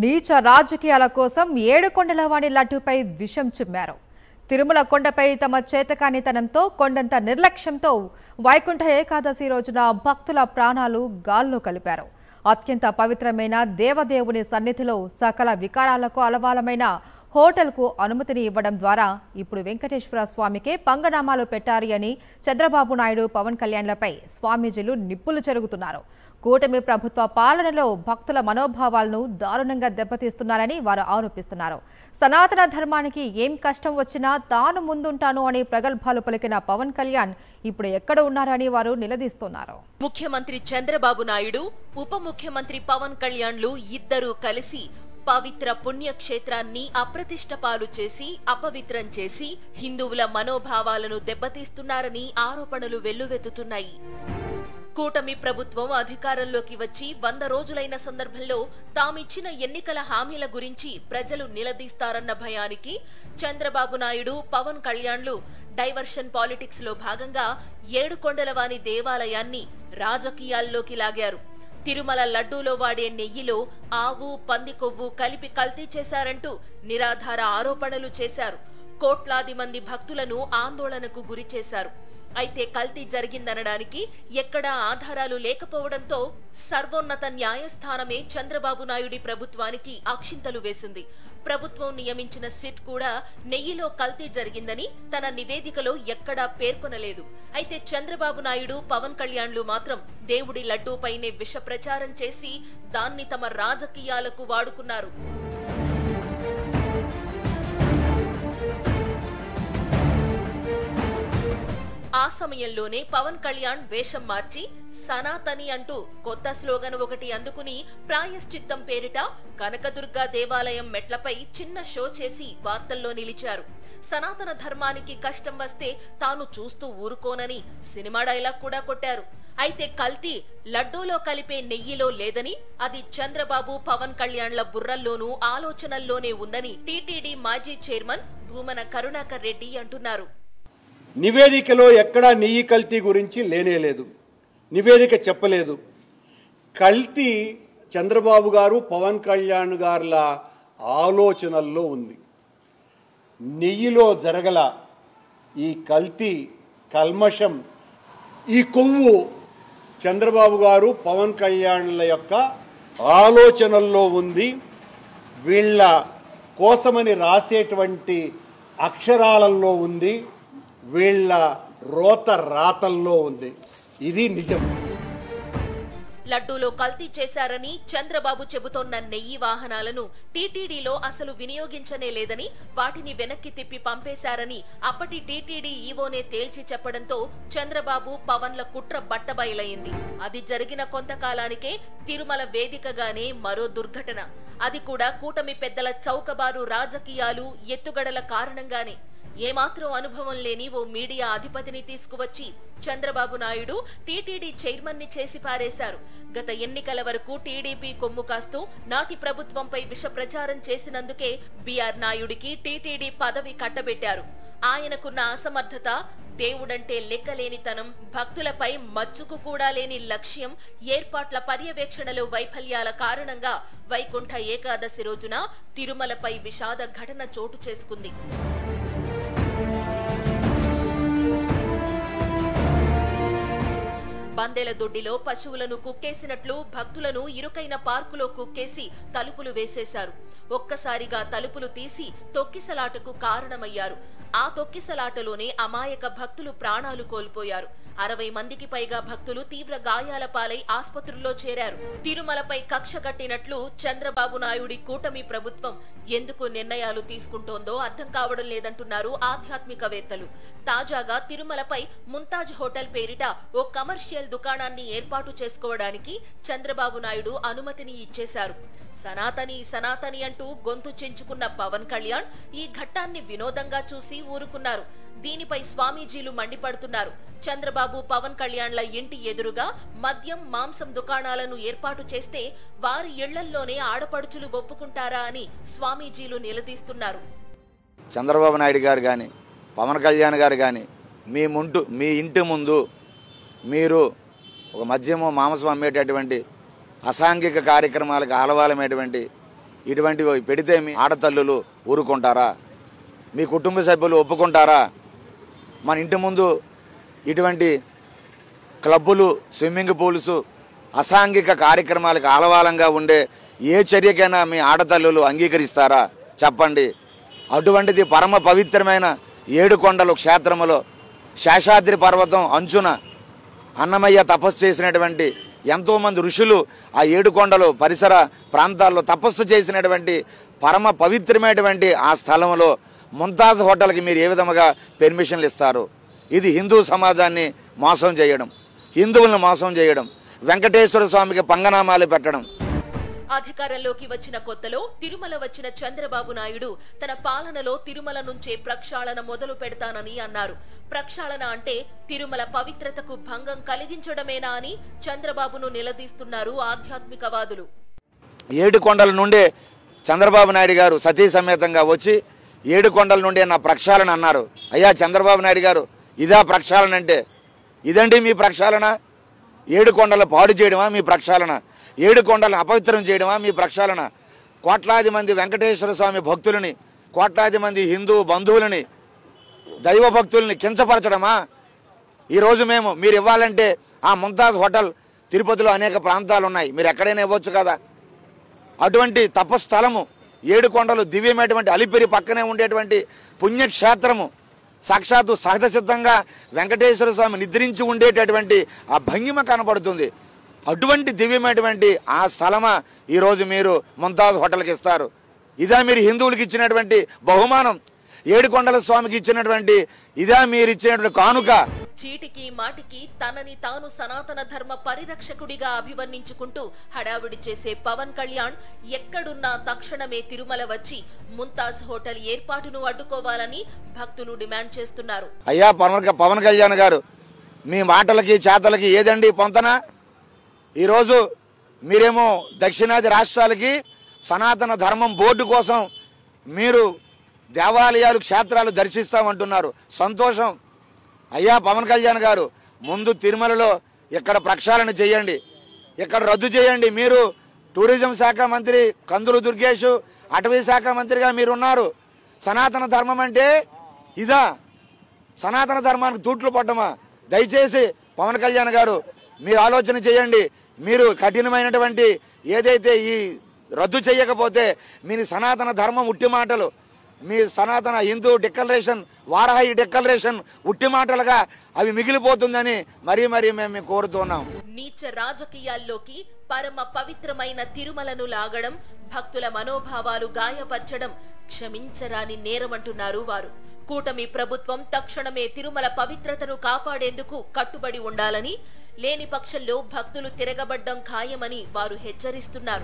నీచ రాజకీయాల కోసం ఏడుకొండలవాణి లడ్డూపై విషం చిమ్మారు. తిరుమల కొండపై తమ చేతకానితనంతో కొండంత నిర్లక్ష్యంతో వైకుంఠ ఏకాదశి రోజున భక్తుల ప్రాణాలు గాల్లో కలిపారు. అత్యంత పవిత్రమైన దేవదేవుని సన్నిధిలో సకల వికారాలకు అలవాలమైన హోటల్కు అనుమతిని ఇవ్వడం ద్వారా ఇప్పుడు వెంకటేశ్వర స్వామికే పంగనామాలు పెట్టారు అని చంద్రబాబు నాయుడు, పవన్ కళ్యాణ్లపై స్వామీజీలు నిప్పులు చెరుగుతున్నారు. కూటమి ప్రభుత్వ పాలనలో భక్తుల మనోభావాలను దారుణంగా దెబ్బతీస్తున్నారని వారు ఆరోపిస్తున్నారు. సనాతన ధర్మానికి ఏం కష్టం వచ్చినా తాను ముందుంటాను అని ప్రగల్భాలు పలికిన పవన్ కళ్యాణ్ ఇప్పుడు ఎక్కడ ఉన్నారని వారు నిలదీస్తున్నారు. ముఖ్యమంత్రి చంద్రబాబు నాయుడు, ఉప ముఖ్యమంత్రి పవన్ కళ్యాణ్లు ఇద్దరూ కలిసి పవిత్ర పుణ్యక్షేత్రాన్ని అప్రతిష్ట పాలు చేసి అపవిత్రం చేసి హిందువుల మనోభావాలను దెబ్బతీస్తున్నారని ఆరోపణలు వెల్లువెత్తుతున్నాయి. కూటమి ప్రభుత్వం అధికారంలోకి వచ్చి 100 రోజులైన సందర్భంలో తామిచ్చిన ఎన్నికల హామీల గురించి ప్రజలు నిలదీస్తారన్న భయానికి చంద్రబాబు నాయుడు, పవన్ కళ్యాణ్లు డైవర్షన్ పాలిటిక్స్ లో భాగంగా ఏడుకొండలవాని దేవాలయాన్ని రాజకీయాల్లోకి లాగారు. తిరుమల లడ్డూలో వాడే నెయ్యిలో ఆవు, పంది కొవ్వు కలిపి కల్తీ చేశారంటూ నిరాధార ఆరోపణలు చేశారు. కోట్లాది మంది భక్తులను ఆందోళనకు గురి చేశారు. అయితే కల్తీ జరిగిందనడానికి ఎక్కడా ఆధారాలు లేకపోవడంతో సర్వోన్నత న్యాయస్థానమే చంద్రబాబు నాయుడి ప్రభుత్వానికి అక్షింతలు వేసింది. ప్రభుత్వం నియమించిన సిట్ కూడా నెయ్యిలో కల్తీ జరిగిందని తన నివేదికలో ఎక్కడా పేర్కొనలేదు. అయితే చంద్రబాబు నాయుడు, పవన్ కళ్యాణ్లు మాత్రం దేవుడి లడ్డూపైనే విష ప్రచారం చేసి దాన్ని తమ రాజకీయాలకు వాడుకున్నారు. ఆ సమయంలోనే పవన్ కళ్యాణ్ వేషం మార్చి సనాతని అంటూ కొత్త స్లోగన్ ఒకటి అందుకుని ప్రాయశ్చిత్తం పేరిట కనకదుర్గ దేవాలయం మెట్లపై చిన్న షో చేసి వార్తల్లో నిలిచారు. సనాతన ధర్మానికి కష్టం వస్తే తాను చూస్తూ ఊరుకోనని సినిమా డైలాగ్ కూడా కొట్టారు. అయితే కల్తీ లడ్డూలో కలిపే నెయ్యిలో లేదని, అది చంద్రబాబు, పవన్ కళ్యాణ్ల బుర్రల్లోనూ ఆలోచనల్లోనే ఉందని టీటీడీ మాజీ చైర్మన్ భూమన కరుణాకర్ రెడ్డి అంటున్నారు. నివేదికలో ఎక్కడా నెయ్యి కల్తీ గురించి లేనేలేదు, నివేదిక చెప్పలేదు. కల్తీ చంద్రబాబు గారు, పవన్ కళ్యాణ్ గారుల ఆలోచనల్లో ఉంది. నెయ్యిలో జరగల ఈ కల్తీ, కల్మషం, ఈ కొవ్వు చంద్రబాబు గారు, పవన్ కళ్యాణ్ల యొక్క ఆలోచనల్లో ఉంది. వీళ్ళ కోసమని రాసేటువంటి అక్షరాలలో ఉంది, వీళ్ళ రోత రాతల్లో ఉంది. ఇది నిజం. లడ్డూలో కల్తీ చేశారని చంద్రబాబు చెబుతోన్న నెయ్యి వాహనాలను టీటీడీలో అసలు వినియోగించనే లేదని, వాటిని వెనక్కి తిప్పి పంపేశారని అప్పటి టీటీడీ ఈవోనే తేల్చి చెప్పడంతో చంద్రబాబు, పవన్ల కుట్ర బట్టబయలైంది. అది జరిగిన కొంతకాలానికే తిరుమల వేదికగానే మరో దుర్ఘటన. అది కూడా కూటమి పెద్దల చౌకబారు రాజకీయాలు, ఎత్తుగడల కారణంగానే. ఏమాత్రం అనుభవం లేని ఓ మీడియా అధిపతిని తీసుకువచ్చి చంద్రబాబు నాయుడు టీటీడీ చైర్మన్ ని చేసి పారేశారు. గత ఎన్నికల వరకు టీడీపీ కొమ్ము కాస్తూ నాటి ప్రభుత్వంపై విష ప్రచారం చేసినందుకే బీఆర్ నాయుడికి టీటీడీ పదవి కట్టబెట్టారు. ఆయనకున్న అసమర్థత, దేవుడంటే లెక్కలేనితనం, భక్తులపై మచ్చుకు కూడా లేని లక్ష్యం, ఏర్పాట్ల పర్యవేక్షణలో వైఫల్యాల కారణంగా వైకుంఠ ఏకాదశి రోజున తిరుమలపై విషాద ఘటన చోటు చేసుకుంది. బందెల దొడ్డిలో పశువులను కుక్కేసినట్లు భక్తులను ఇరుకైన పార్కులో కుక్కేసి తలుపులు వేసేశారు. ఒక్కసారిగా తలుపులు తీసి తొక్కిసలాటకు కారణమయ్యారు. ఆ తొక్కిసలాటలోనే అమాయక భక్తులు ప్రాణాలు కోల్పోయారు. 60 మందికి పైగా భక్తులు తీవ్ర గాయాల పాలై ఆసుపత్రుల్లో చేరారు. తిరుమలపై కక్ష కట్టినట్లు చంద్రబాబు నాయుడి కూటమి ప్రభుత్వం ఎందుకు నిర్ణయాలు తీసుకుంటోందో అర్థం కావడం లేదంటున్నారు ఆధ్యాత్మికవేత్తలు. తాజాగా తిరుమలపై ముంతాజ్ హోటల్ పేరిట ఓ కమర్షియల్ దుకాణాన్ని ఏర్పాటు చేసుకోవడానికి చంద్రబాబు నాయుడు అనుమతిని ఇచ్చేశారు. సనాతని సనాతని అంటూ గొంతు చెంచుకున్న పవన్ కళ్యాణ్ ఈ ఘట్టాన్ని వినోదంగా చూసి ఊరుకున్నారు. దీనిపై స్వామీజీలు మండిపడుతున్నారు. చంద్రబాబు, పవన్ కళ్యాణ్ల ఇంటి ఎదురుగా మద్యం, మాంసం దుకాణాలను ఏర్పాటు చేస్తే వారి ఇళ్లల్లోనే ఆడపడుచులు ఒప్పుకుంటారా అని స్వామీజీలు నిలదీస్తున్నారు. చంద్రబాబు నాయుడు గారు కానీ, పవన్ కళ్యాణ్ గారు కానీ మీ ఇంటి ముందు మీరు ఒక మద్యము, మాంసం అమ్మేటటువంటి అసాంఘిక కార్యక్రమాలకు ఆలవాలమైనటువంటి ఇటువంటివి పెడితే మీ ఆడతల్లులు ఊరుకుంటారా? మీ కుటుంబ సభ్యులు ఒప్పుకుంటారా? మన ఇంటి ముందు ఇటువంటి క్లబ్బులు, స్విమ్మింగ్ పూల్స్, అసాంఘిక కార్యక్రమాలకు ఆలవాలంగా ఉండే ఏ చర్యకైనా మీ ఆడతల్లులు అంగీకరిస్తారా చెప్పండి? అటువంటిది పరమ పవిత్రమైన ఏడుకొండలు క్షేత్రములో శేషాద్రి పర్వతం అంచున అన్నమయ్య తపస్సు చేసినటువంటి ఎంతోమంది ఋషులు ఆ ఏడుకొండలు పరిసర ప్రాంతాల్లో తపస్సు చేసినటువంటి పరమ పవిత్రమైనటువంటి ఆ స్థలంలో ముంతాజ్ హోటల్కి మీరు ఏ విధముగా పెర్మిషన్లు ఇస్తారు? ఇది హిందూ సమాజాన్ని మోసం చేయడం, హిందువులను మోసం చేయడం, వెంకటేశ్వర స్వామికి పంగనామాలు పెట్టడం. అధికారంలోకి వచ్చిన కొత్తలో తిరుమల వచ్చిన చంద్రబాబు నాయుడు తన పాలనలో తిరుమల నుంచే ప్రక్షాళన మొదలు పెడతానని అన్నారు. ప్రక్షాళన అంటే తిరుమల పవిత్రతకు భంగం కలిగించడమేనా అని చంద్రబాబును నిలదీస్తున్నారు ఆధ్యాత్మికవాదులు. ఏడుకొండల నుండే చంద్రబాబు నాయుడు గారు సతీ సమేతంగా వచ్చి ఏడుకొండల నుండే నా ప్రక్షాళన అన్నారు. అయ్యా చంద్రబాబు నాయుడు గారు, ఇదా ప్రక్షాళన అంటే? ఇదండి మీ ప్రక్షాళన? ఏడుకొండలు పాడు చేయడమా మీ ప్రక్షాళన? ఏడుకొండలను అపవిత్రం చేయడమా మీ ప్రక్షాళన? కోట్లాది మంది వెంకటేశ్వర స్వామి భక్తులని, కోట్లాది మంది హిందూ బంధువులని, దైవ భక్తుల్ని కించపరచడమా? ఈరోజు మీరు ఇవ్వాలంటే ఆ ముంతాజ్ హోటల్ తిరుపతిలో అనేక ప్రాంతాలు ఉన్నాయి, మీరు ఎక్కడైనా ఇవ్వచ్చు కదా. అటువంటి తపస్థలము ఏడుకొండలు దివ్యమైనటువంటి అలిపిరి పక్కనే ఉండేటువంటి పుణ్యక్షేత్రము, సాక్షాత్తు సహజ సిద్ధంగా వెంకటేశ్వర స్వామి నిద్రించి ఉండేటటువంటి ఆ భంగిమ కనపడుతుంది. అటువంటి దివ్యమైనటువంటి ఆ స్థలమా ఈరోజు మీరు ముంతాజ్ హోటల్కి ఇస్తారు? ఇదా మీరు హిందువులకి ఇచ్చినటువంటి బహుమానం? ఏడుకొండల స్వామికి ఇచ్చినటువంటి ఇదా మీరు ఇచ్చినటువంటి కానుక? చీటికి మాటికి తనని తాను సనాతన ధర్మ పరిరక్షకుడిగా అభివర్ణించుకుంటూ హడావిడి చేసే పవన్ కళ్యాణ్ ఎక్కడున్నా తక్షణమే తిరుమల వచ్చి ముంతాజ్ హోటల్ ఏర్పాటును అడ్డుకోవాలని భక్తులు డిమాండ్ చేస్తున్నారు. అయ్యా పవన్ కళ్యాణ్ గారు, మీ మాటలకి చేతలకి ఏదండి పొంతన? ఈరోజు మీరేమో దక్షిణాది రాష్ట్రాలకి సనాతన ధర్మం బోర్డు కోసం మీరు దేవాలయాలు, క్షేత్రాలు దర్శిస్తామంటున్నారు, సంతోషం. అయ్యా పవన్ కళ్యాణ్ గారు, ముందు తిరుమలలో ఇక్కడ ప్రక్షాళన చేయండి, ఇక్కడ రద్దు చేయండి. మీరు టూరిజం శాఖ మంత్రి కందులు దుర్గేష్, అటవీ శాఖ మంత్రిగా మీరున్నారు. సనాతన ధర్మం అంటే ఇదా? సనాతన ధర్మానికి తూట్లు పడ్డమా? దయచేసి పవన్ కళ్యాణ్ గారు మీరు ఆలోచన చేయండి. మీరు కఠినమైనటువంటి ఏదైతే ఈ రద్దు చేయకపోతే మీ సనాతన ధర్మం ఉట్టి మాటలు, మీ సనాతన హిందూ డిక్లరేషన్, వారాహి డిక్లరేషన్ ఉట్టి మాటలుగా అవి మిగిలిపోతుందని మరీ మేము కోరుతున్నాం. నీచ రాజకీయాల్లోకి పరమ పవిత్రమైన తిరుమలను లాగడం, భక్తుల మనోభావాలు గాయపరచడం క్షమించరాని నేరమంటున్నారు వారు. కూటమి ప్రభుత్వం తక్షణమే తిరుమల పవిత్రతను కాపాడేందుకు కట్టుబడి ఉండాలని, లేని పక్షంలో భక్తులు తిరగబడ్డం ఖాయమని వారు హెచ్చరిస్తున్నారు.